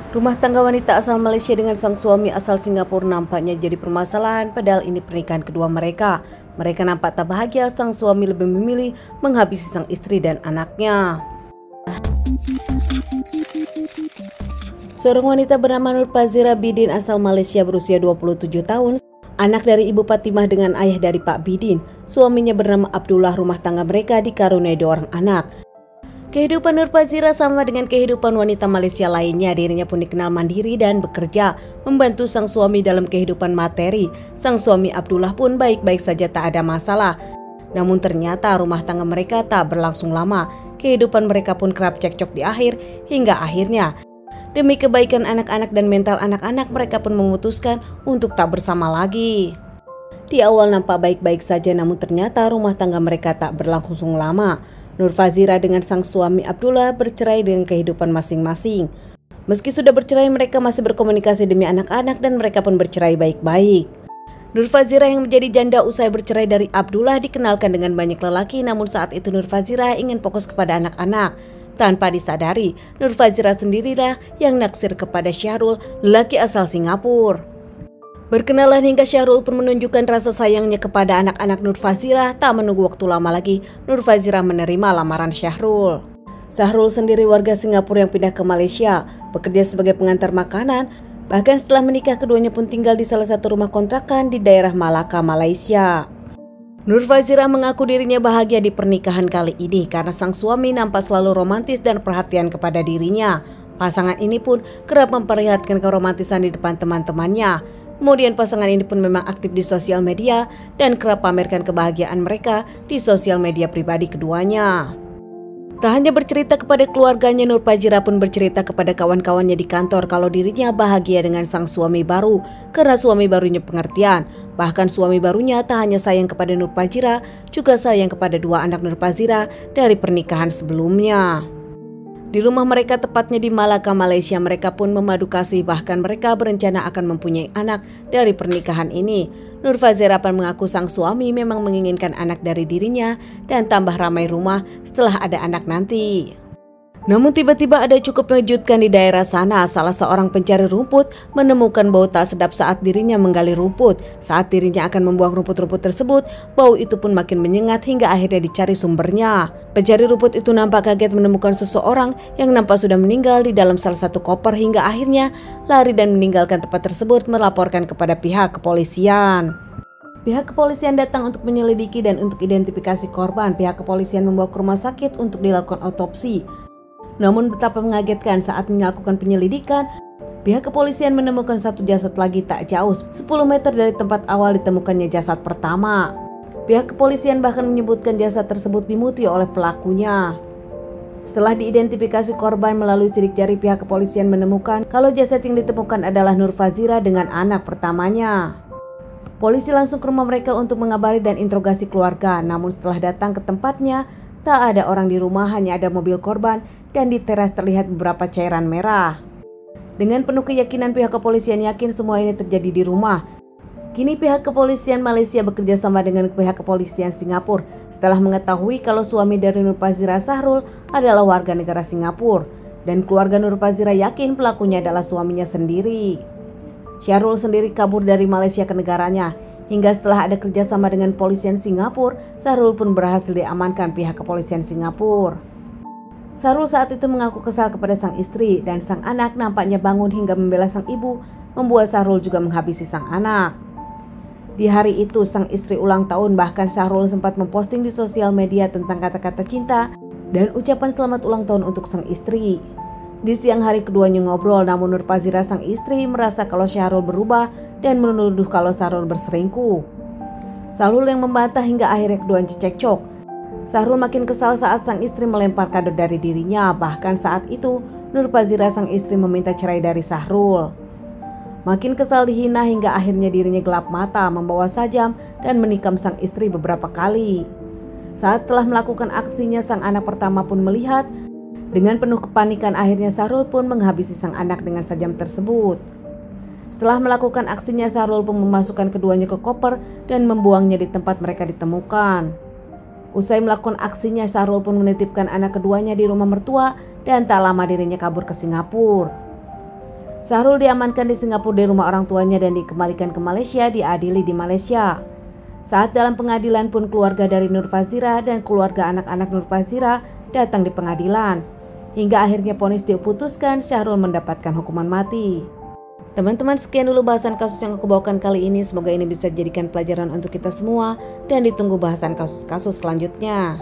Rumah tangga wanita asal Malaysia dengan sang suami asal Singapura nampaknya jadi permasalahan, padahal ini pernikahan kedua mereka. Mereka nampak tak bahagia, sang suami lebih memilih menghabisi sang istri dan anaknya. Seorang wanita bernama Nur Fazira Bidin asal Malaysia berusia 27 tahun, anak dari Ibu Fatimah dengan ayah dari Pak Bidin. Suaminya bernama Abdullah, rumah tangga mereka dikaruniai 2 orang anak. Kehidupan Nur Fazira sama dengan kehidupan wanita Malaysia lainnya. Dirinya pun dikenal mandiri dan bekerja, membantu sang suami dalam kehidupan materi. Sang suami Abdullah pun baik-baik saja, tak ada masalah. Namun ternyata rumah tangga mereka tak berlangsung lama. Kehidupan mereka pun kerap cekcok di akhir, hingga akhirnya demi kebaikan anak-anak dan mental anak-anak, mereka pun memutuskan untuk tak bersama lagi. Di awal nampak baik-baik saja, namun ternyata rumah tangga mereka tak berlangsung lama. Nur Fazira dengan sang suami Abdullah bercerai dengan kehidupan masing-masing. Meski sudah bercerai, mereka masih berkomunikasi demi anak-anak dan mereka pun bercerai baik-baik. Nur Fazira yang menjadi janda usai bercerai dari Abdullah dikenalkan dengan banyak lelaki, namun saat itu Nur Fazira ingin fokus kepada anak-anak. Tanpa disadari, Nur Fazira sendirilah yang naksir kepada Syahrul, lelaki asal Singapura. Berkenalan hingga Syahrul pun menunjukkan rasa sayangnya kepada anak-anak Nur Fazira. Tak menunggu waktu lama lagi, Nur Fazira menerima lamaran Syahrul. Syahrul sendiri warga Singapura yang pindah ke Malaysia, bekerja sebagai pengantar makanan. Bahkan setelah menikah, keduanya pun tinggal di salah satu rumah kontrakan di daerah Malaka, Malaysia. Nur Fazira mengaku dirinya bahagia di pernikahan kali ini karena sang suami nampak selalu romantis dan perhatian kepada dirinya. Pasangan ini pun kerap memperlihatkan keromantisan di depan teman-temannya. Kemudian pasangan ini pun memang aktif di sosial media dan kerap pamerkan kebahagiaan mereka di sosial media pribadi keduanya. Tak hanya bercerita kepada keluarganya, Nur Fazira pun bercerita kepada kawan-kawannya di kantor kalau dirinya bahagia dengan sang suami baru karena suami barunya pengertian. Bahkan suami barunya tak hanya sayang kepada Nur Fazira, juga sayang kepada 2 anak Nur Fazira dari pernikahan sebelumnya. Di rumah mereka, tepatnya di Malaka, Malaysia, mereka pun memadu kasih, bahkan mereka berencana akan mempunyai anak dari pernikahan ini. Nur Fazira pun mengaku sang suami memang menginginkan anak dari dirinya dan tambah ramai rumah setelah ada anak nanti. Namun tiba-tiba ada cukup mengejutkan di daerah sana. Salah seorang pencari rumput menemukan bau tak sedap saat dirinya menggali rumput. Saat dirinya akan membuang rumput-rumput tersebut, bau itu pun makin menyengat hingga akhirnya dicari sumbernya. Pencari rumput itu nampak kaget menemukan seseorang yang nampak sudah meninggal di dalam salah satu koper, hingga akhirnya lari dan meninggalkan tempat tersebut, melaporkan kepada pihak kepolisian. Pihak kepolisian datang untuk menyelidiki dan untuk identifikasi korban. Pihak kepolisian membawa ke rumah sakit untuk dilakukan otopsi. Namun betapa mengagetkan saat melakukan penyelidikan, pihak kepolisian menemukan satu jasad lagi tak jauh 10 meter dari tempat awal ditemukannya jasad pertama. Pihak kepolisian bahkan menyebutkan jasad tersebut dimuti oleh pelakunya. Setelah diidentifikasi korban melalui sidik jari, pihak kepolisian menemukan kalau jasad yang ditemukan adalah Nur Fazira dengan anak pertamanya. Polisi langsung ke rumah mereka untuk mengabari dan interogasi keluarga. Namun setelah datang ke tempatnya, tak ada orang di rumah, hanya ada mobil korban dan di teras terlihat beberapa cairan merah. Dengan penuh keyakinan, pihak kepolisian yakin semua ini terjadi di rumah. Kini pihak kepolisian Malaysia bekerja sama dengan pihak kepolisian Singapura setelah mengetahui kalau suami dari Nur Fazira, Syahrul, adalah warga negara Singapura, dan keluarga Nur Fazira yakin pelakunya adalah suaminya sendiri. Syahrul sendiri kabur dari Malaysia ke negaranya. Hingga setelah ada kerjasama dengan polisian Singapura, Syahrul pun berhasil diamankan pihak kepolisian Singapura. Syahrul saat itu mengaku kesal kepada sang istri dan sang anak, nampaknya bangun hingga membela sang ibu, membuat Syahrul juga menghabisi sang anak. Di hari itu sang istri ulang tahun, bahkan Syahrul sempat memposting di sosial media tentang kata-kata cinta dan ucapan selamat ulang tahun untuk sang istri. Di siang hari keduanya ngobrol, namun Nur Fazira sang istri merasa kalau Syahrul berubah dan menuduh kalau Syahrul berselingkuh. Syahrul yang membantah hingga akhirnya keduanya cekcok. Syahrul makin kesal saat sang istri melempar kado dari dirinya. Bahkan saat itu Nur Fazira sang istri meminta cerai dari Syahrul. Makin kesal dihina hingga akhirnya dirinya gelap mata, membawa sajam dan menikam sang istri beberapa kali. Saat telah melakukan aksinya, sang anak pertama pun melihat. Dengan penuh kepanikan, akhirnya Syahrul pun menghabisi sang anak dengan sajam tersebut. Setelah melakukan aksinya, Syahrul pun memasukkan keduanya ke koper dan membuangnya di tempat mereka ditemukan. Usai melakukan aksinya, Syahrul pun menitipkan anak keduanya di rumah mertua dan tak lama dirinya kabur ke Singapura. Syahrul diamankan di Singapura di rumah orang tuanya dan dikembalikan ke Malaysia diadili di Malaysia. Saat dalam pengadilan pun keluarga dari Nur Fazira dan keluarga anak-anak Nur Fazira datang di pengadilan. Hingga akhirnya vonis diputuskan, Syahrul mendapatkan hukuman mati. Teman-teman, sekian dulu bahasan kasus yang aku bawakan kali ini. Semoga ini bisa dijadikan pelajaran untuk kita semua dan ditunggu bahasan kasus-kasus selanjutnya.